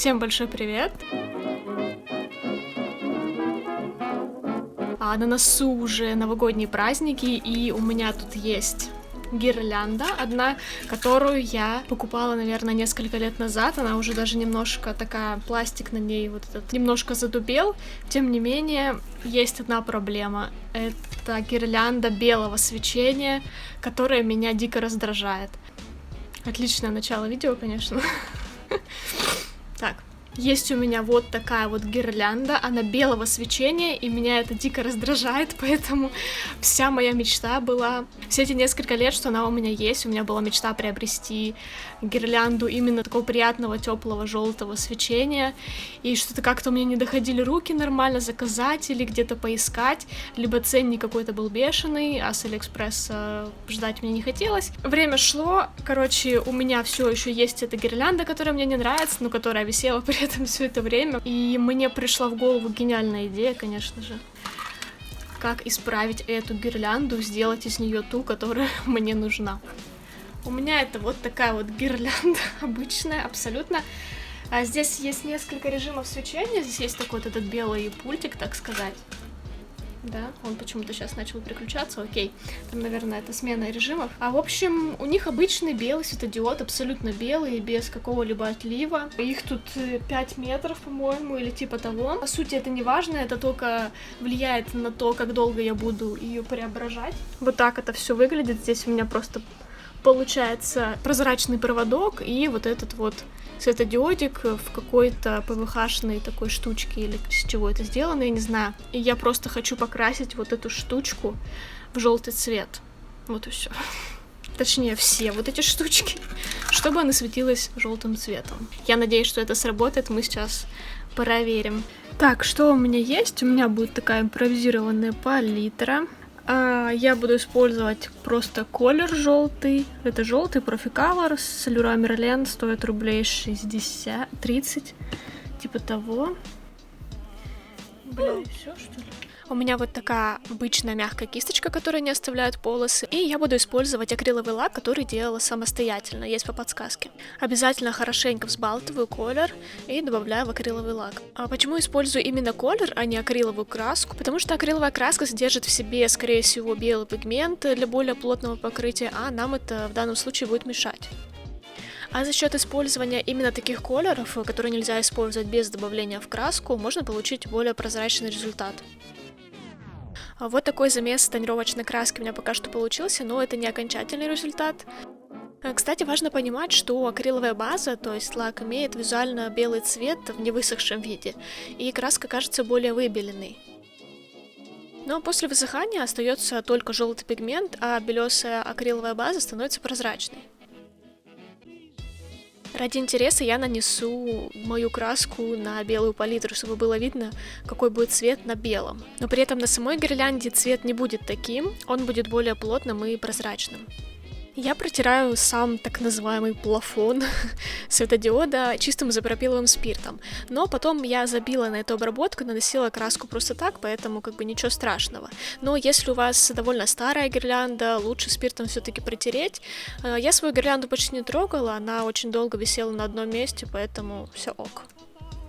Всем большой привет! На носу уже новогодние праздники, и у меня тут есть гирлянда одна, которую я покупала, наверное, несколько лет назад. Она уже даже немножко такая, пластик на ней вот этот немножко задубел. Тем не менее, есть одна проблема. Это гирлянда белого свечения, которая меня дико раздражает. Отличное начало видео, конечно. Так. Есть у меня вот такая вот гирлянда, она белого свечения, и меня это дико раздражает, поэтому вся моя мечта была, все эти несколько лет, что она у меня была мечта приобрести гирлянду именно такого приятного, теплого, желтого свечения, и что-то как-то у меня не доходили руки нормально заказать или где-то поискать, либо ценник какой-то был бешеный, а с Алиэкспресса ждать мне не хотелось. Время шло, короче, у меня все еще есть эта гирлянда, которая мне не нравится, но которая висела при этом все это время, и мне пришла в голову гениальная идея, конечно же, как исправить эту гирлянду, сделать из нее ту, которая мне нужна. У меня это вот такая вот гирлянда обычная, абсолютно. Здесь есть несколько режимов свечения, здесь есть такой вот этот белый пультик, так сказать. Да, он почему-то сейчас начал переключаться, окей. Там, наверное, это смена режимов. В общем, у них обычный белый светодиод, абсолютно белый, без какого-либо отлива. Их тут 5 метров, по-моему, или типа того. По сути, это не важно, это только влияет на то, как долго я буду ее преображать. Вот так это все выглядит. Здесь у меня просто получается прозрачный проводок и вот этот вот светодиодик в какой-то ПВХ-шной такой штучке, или с чего это сделано, я не знаю. И я просто хочу покрасить вот эту штучку в желтый цвет. Вот и все. Точнее, все вот эти штучки, чтобы она светилась желтым цветом. Я надеюсь, что это сработает, мы сейчас проверим. Так, что у меня есть? У меня будет такая импровизированная палитра. Я буду использовать просто колер желтый. Это желтый Proficolor с Leroy Merlin, стоит рублей 30, типа того. Все что ли? У меня вот такая обычная мягкая кисточка, которая не оставляет полосы, и я буду использовать акриловый лак, который делала самостоятельно, есть по подсказке. Обязательно хорошенько взбалтываю колер и добавляю в акриловый лак. Почему использую именно колер, а не акриловую краску? Потому что акриловая краска содержит в себе, скорее всего, белый пигмент для более плотного покрытия, а нам это в данном случае будет мешать. А за счет использования именно таких колеров, которые нельзя использовать без добавления в краску, можно получить более прозрачный результат. Вот такой замес тонировочной краски у меня пока что получился, но это не окончательный результат. Кстати, важно понимать, что акриловая база, то есть лак, имеет визуально белый цвет в невысохшем виде, и краска кажется более выбеленной. Но после высыхания остается только желтый пигмент, а белесая акриловая база становится прозрачной. Ради интереса я нанесу мою краску на белую палитру, чтобы было видно, какой будет цвет на белом. Но при этом на самой гирлянде цвет не будет таким, он будет более плотным и прозрачным. Я протираю сам так называемый плафон светодиода чистым изопропиловым спиртом, но потом я забила на эту обработку, наносила краску просто так, поэтому ничего страшного. Но если у вас довольно старая гирлянда, лучше спиртом все-таки протереть. Я свою гирлянду почти не трогала, она очень долго висела на одном месте, поэтому все ок.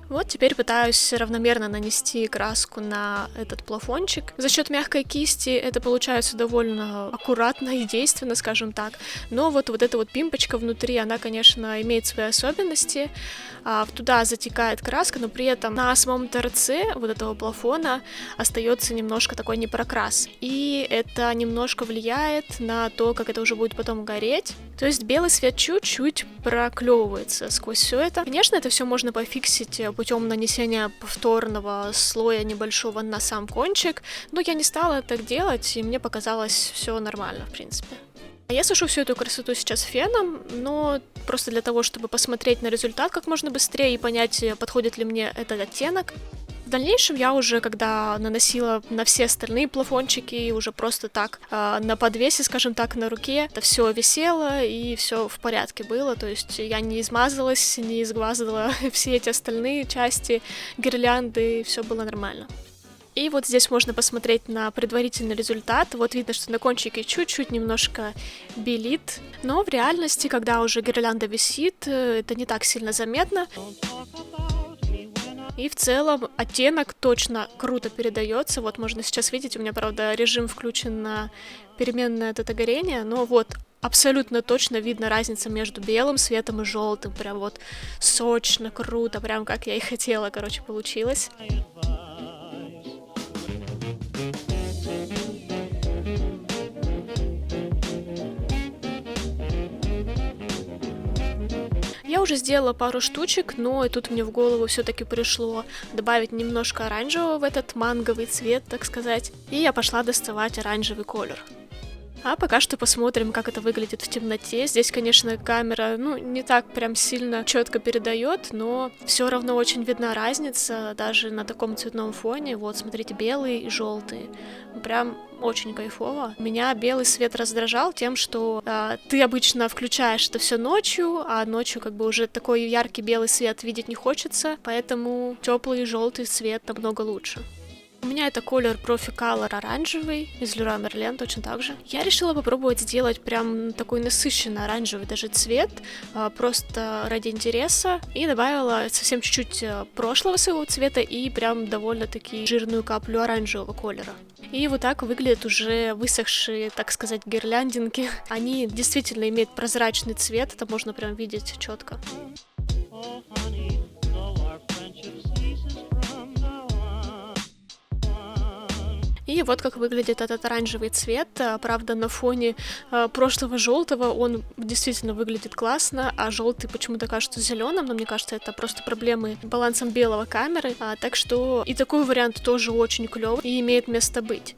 Вот теперь пытаюсь равномерно нанести краску на этот плафончик. За счет мягкой кисти это получается довольно аккуратно и действенно, скажем так. Но вот эта вот пимпочка внутри, она, конечно, имеет свои особенности. Туда затекает краска, но при этом на самом торце вот этого плафона остается немножко такой непрокрас. И это немножко влияет на то, как это уже будет потом гореть. То есть белый свет чуть-чуть проклевывается сквозь все это. Конечно, это все можно пофиксить путем нанесения повторного слоя небольшого на сам кончик, но я не стала так делать, и мне показалось все нормально, в принципе. Я сушу всю эту красоту сейчас феном, но просто для того, чтобы посмотреть на результат как можно быстрее и понять, подходит ли мне этот оттенок. В дальнейшем я уже, когда наносила на все остальные плафончики, уже просто так на подвесе, скажем так, на руке, это все висело и все в порядке было, то есть я не измазалась, не изглазала все эти остальные части гирлянды, все было нормально. И вот здесь можно посмотреть на предварительный результат. Вот видно, что на кончике чуть-чуть немножко белит, но в реальности, когда уже гирлянда висит, это не так сильно заметно. И в целом оттенок точно круто передается. Вот можно сейчас видеть, у меня, правда, режим включен на переменное горение, но вот абсолютно точно видно разница между белым светом и желтым. Прям вот сочно, круто, прям как я и хотела, короче, получилось. Я уже сделала пару штучек, но и тут мне в голову все-таки пришло добавить немножко оранжевого в этот манговый цвет, так сказать. И я пошла доставать оранжевый колер. А пока что посмотрим, как это выглядит в темноте. Здесь, конечно, камера, не так прям сильно четко передает, но все равно очень видна разница даже на таком цветном фоне. Вот, смотрите, белый и желтый. Прям очень кайфово. Меня белый свет раздражал тем, что ты обычно включаешь это все ночью, а ночью как бы уже такой яркий белый свет видеть не хочется, поэтому теплый желтый цвет намного лучше. У меня это колер Profi Color оранжевый из Leroy Merlin, точно так же. Я решила попробовать сделать прям такой насыщенный оранжевый даже цвет, просто ради интереса, и добавила совсем чуть-чуть прошлого своего цвета и прям довольно-таки жирную каплю оранжевого колера. И вот так выглядят уже высохшие, так сказать, гирляндинки. Они действительно имеют прозрачный цвет, это можно прям видеть четко. И вот как выглядит этот оранжевый цвет. Правда, на фоне прошлого желтого он действительно выглядит классно, а желтый почему-то кажется зеленым, но мне кажется, это просто проблемы с балансом белого камеры. Так что и такой вариант тоже очень клевый и имеет место быть.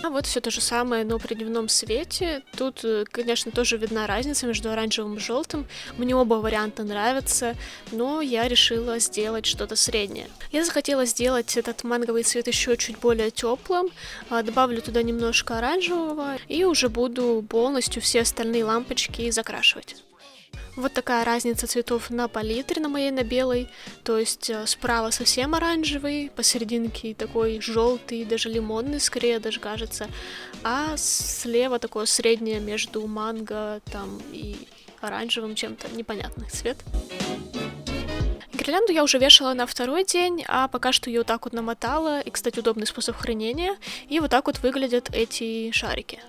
Вот все то же самое, но при дневном свете. Тут, конечно, тоже видна разница между оранжевым и желтым. Мне оба варианта нравятся, но я решила сделать что-то среднее. Я захотела сделать этот манговый цвет еще чуть более теплым. Добавлю туда немножко оранжевого и уже буду полностью все остальные лампочки закрашивать. Вот такая разница цветов на палитре на моей, на белой. То есть справа совсем оранжевый, посерединке такой желтый, даже лимонный скорее даже кажется. А слева такое среднее между манго там и оранжевым чем-то, непонятный цвет. Гирлянду я уже вешала на второй день, а пока что ее вот так вот намотала. И, кстати, удобный способ хранения. И вот так вот выглядят эти шарики.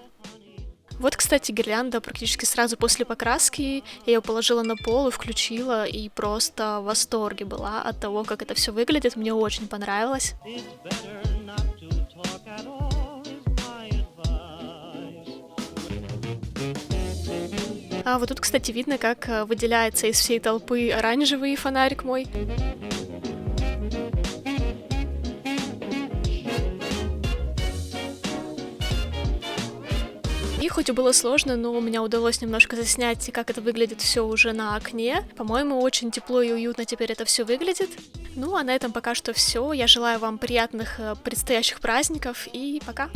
Вот, кстати, гирлянда практически сразу после покраски. Я ее положила на пол и включила, и просто в восторге была от того, как это все выглядит. Мне очень понравилось. А вот тут, кстати, видно, как выделяется из всей толпы оранжевый фонарик мой. И хоть и было сложно, но у меня удалось немножко заснять, как это выглядит все уже на окне. По-моему, очень тепло и уютно теперь это все выглядит. Ну, а на этом пока что все. Я желаю вам приятных предстоящих праздников и пока!